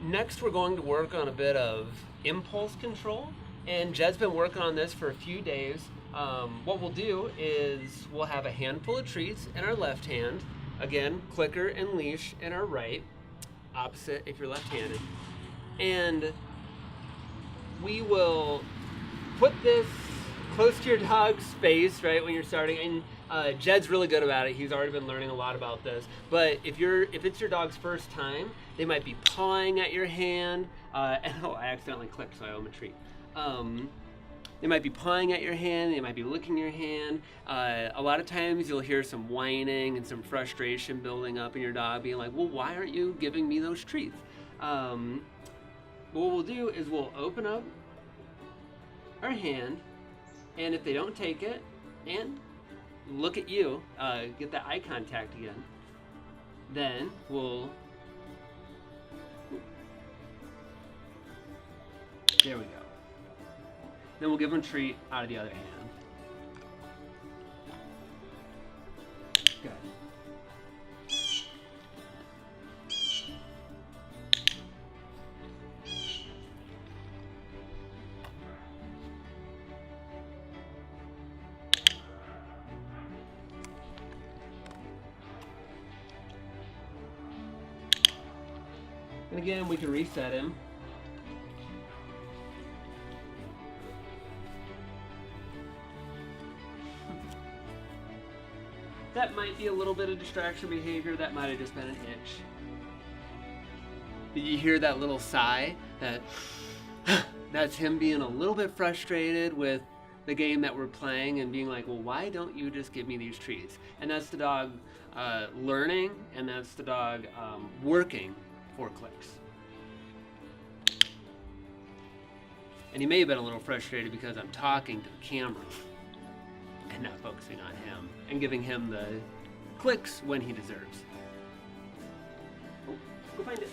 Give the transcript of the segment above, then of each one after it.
Next, we're going to work on a bit of impulse control, and Jed's been working on this for a few days. What we'll do is we'll have a handful of treats in our left hand, again, clicker and leash in our right, opposite if you're left-handed, and we will put this close to your dog's face, right, when you're starting, and Jed's really good about it. He's already been learning a lot about this. But if it's your dog's first time, they might be pawing at your hand. And oh, I accidentally clicked, so I owe him a treat. They might be pawing at your hand. They might be licking your hand. A lot of times you'll hear some whining and some frustration building up in your dog, being like, "Well, why aren't you giving me those treats?" What we'll do is we'll open up our hand, and if they don't take it and look at you, get that eye contact again, then there we go. Then we'll give them a treat out of the other hand. Good. And again, we can reset him. That might be a little bit of distraction behavior. That might have just been an itch. Did you hear that little sigh? That's him being a little bit frustrated with the game that we're playing and being like, well, why don't you just give me these treats? And that's the dog learning, and that's the dog working 4 clicks. And he may have been a little frustrated because I'm talking to the camera and not focusing on him and giving him the clicks when he deserves. Oh, go find it.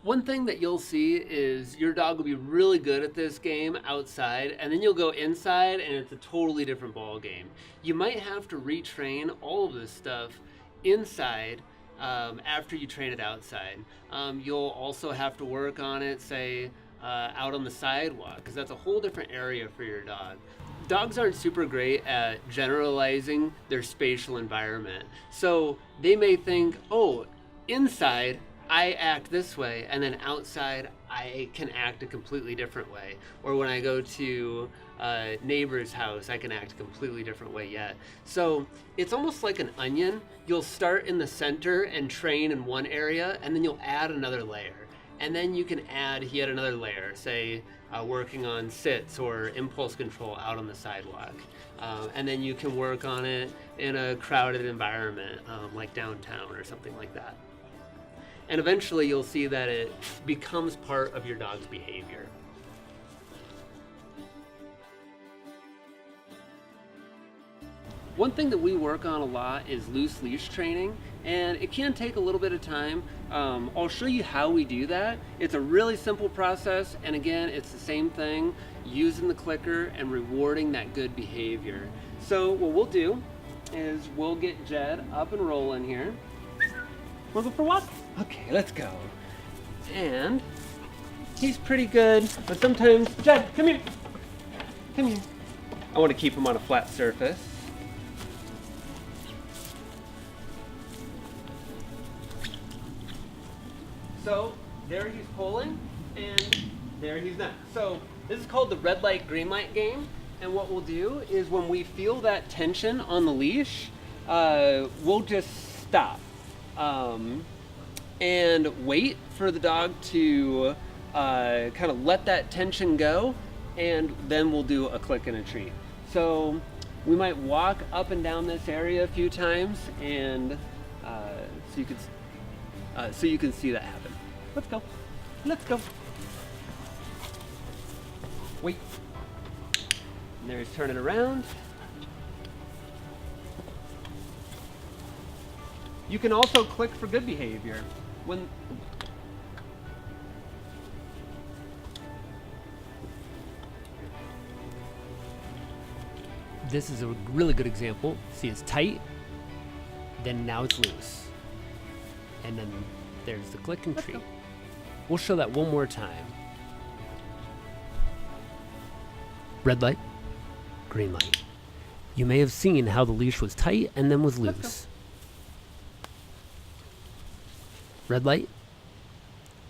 One thing that you'll see is your dog will be really good at this game outside, and then you'll go inside and it's a totally different ball game. You might have to retrain all of this stuff inside after you train it outside. You'll also have to work on it, say, out on the sidewalk, because that's a whole different area for your dog. Dogs aren't super great at generalizing their spatial environment. So they may think, oh, inside, I act this way, and then outside I can act a completely different way. Or when I go to a neighbor's house, I can act a completely different way yet. So it's almost like an onion. You'll start in the center and train in one area, and then you'll add another layer. And then you can add yet another layer, say working on sits or impulse control out on the sidewalk. And then you can work on it in a crowded environment, like downtown or something like that. And eventually you'll see that it becomes part of your dog's behavior. One thing that we work on a lot is loose leash training, and it can take a little bit of time. I'll show you how we do that. It's a really simple process, and again, it's the same thing, using the clicker and rewarding that good behavior. So what we'll do is we'll get Jed up and rolling here. Wanna go for a walk? Okay, let's go. And he's pretty good, but sometimes, Jed, come here. Come here. I want to keep him on a flat surface. So there he's pulling, and there he's not. So this is called the red light, green light game. And what we'll do is when we feel that tension on the leash, we'll just stop and wait for the dog to kind of let that tension go, and then we'll do a click and a treat. So we might walk up and down this area a few times, and so you can see that happen. Let's go. Let's go. Wait. And there he's turning around. You can also click for good behavior. This is a really good example. See, it's tight, then now it's loose. And then there's the click and treat. We'll show that one more time. Red light, green light. You may have seen how the leash was tight and then was loose. Red light,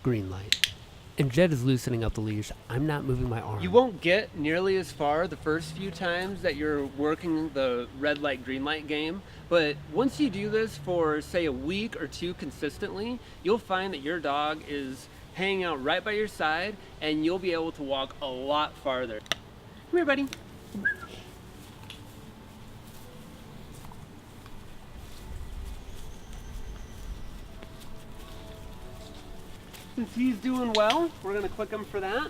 green light. And Jed is loosening up the leash. I'm not moving my arm. You won't get nearly as far the first few times that you're working the red light, green light game. But once you do this for, say, a week or two consistently, you'll find that your dog is hanging out right by your side, and you'll be able to walk a lot farther. Come here, buddy. Since he's doing well, we're going to click him for that.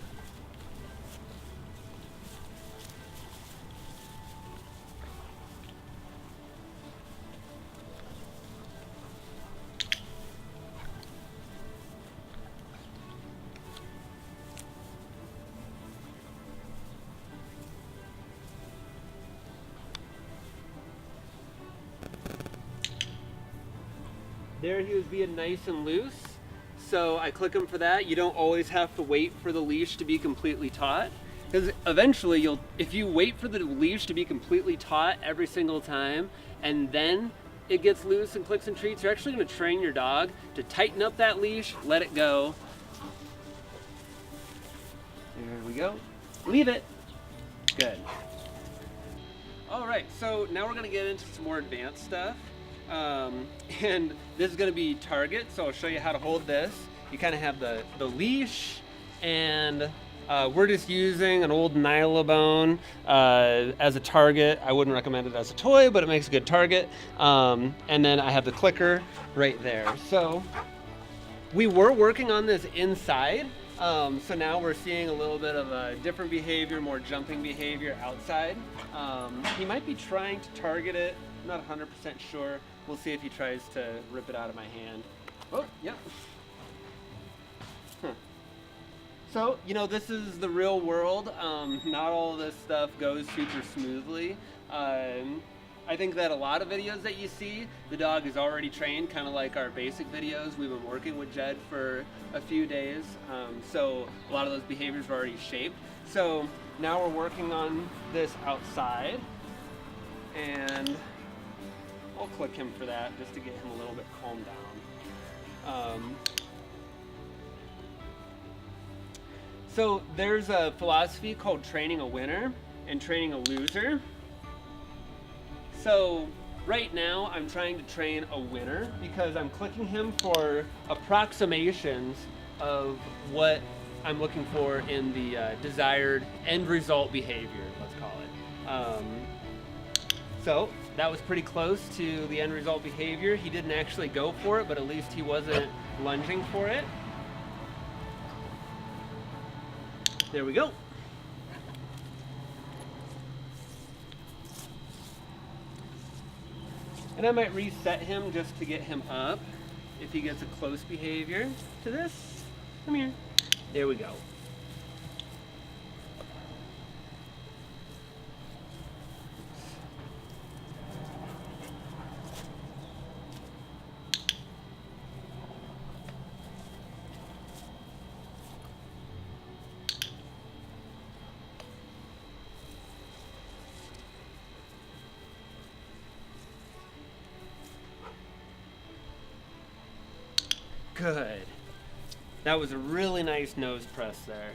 There he was being nice and loose. So I click him for that. You don't always have to wait for the leash to be completely taut, because eventually if you wait for the leash to be completely taut every single time and then it gets loose and clicks and treats, you're actually going to train your dog to tighten up that leash, let it go. There we go. Leave it. Good. All right, so now we're going to get into some more advanced stuff. And this is going to be target, so I'll show you how to hold this. You kind of have the leash, and we're just using an old nylabone as a target. I wouldn't recommend it as a toy, but it makes a good target. And then I have the clicker right there. So we were working on this inside, so now we're seeing a little bit of a different behavior, more jumping behavior outside. He might be trying to target it. I'm not 100% sure. We'll see if he tries to rip it out of my hand. Oh, yep. Huh. So, this is the real world. Not all of this stuff goes super smoothly. I think that a lot of videos that you see, the dog is already trained, kind of like our basic videos. We've been working with Jed for a few days, so a lot of those behaviors are already shaped. So now we're working on this outside, and I'll click him for that just to get him a little bit calmed down. So there's a philosophy called training a winner and training a loser. So right now I'm trying to train a winner because I'm clicking him for approximations of what I'm looking for in the desired end result behavior, let's call it. So that was pretty close to the end result behavior. He didn't actually go for it, but at least he wasn't lunging for it. There we go. And I might reset him just to get him up if he gets a close behavior to this. Come here. There we go. Good. That was a really nice nose press there.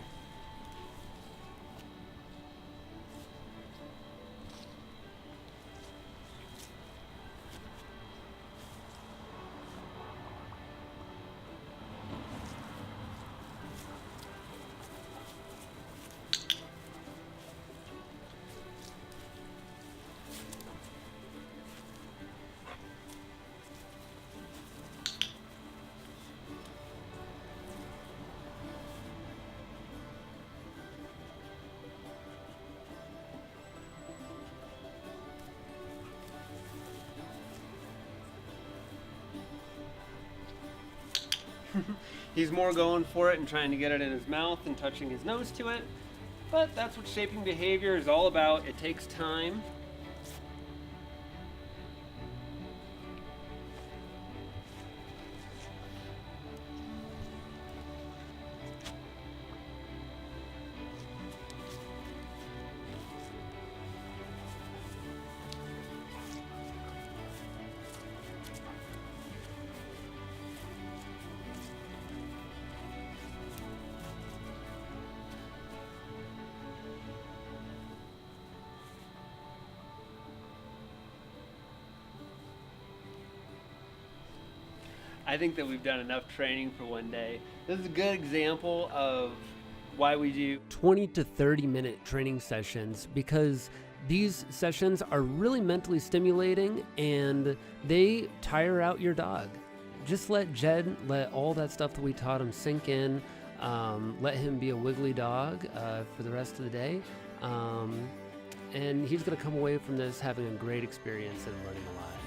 He's more going for it and trying to get it in his mouth and touching his nose to it. But that's what shaping behavior is all about. It takes time. I think that we've done enough training for one day. This is a good example of why we do 20 to 30 minute training sessions, because these sessions are really mentally stimulating and they tire out your dog. Just let Jed let all that stuff that we taught him sink in. Let him be a wiggly dog for the rest of the day. And he's going to come away from this having a great experience and learning a lot.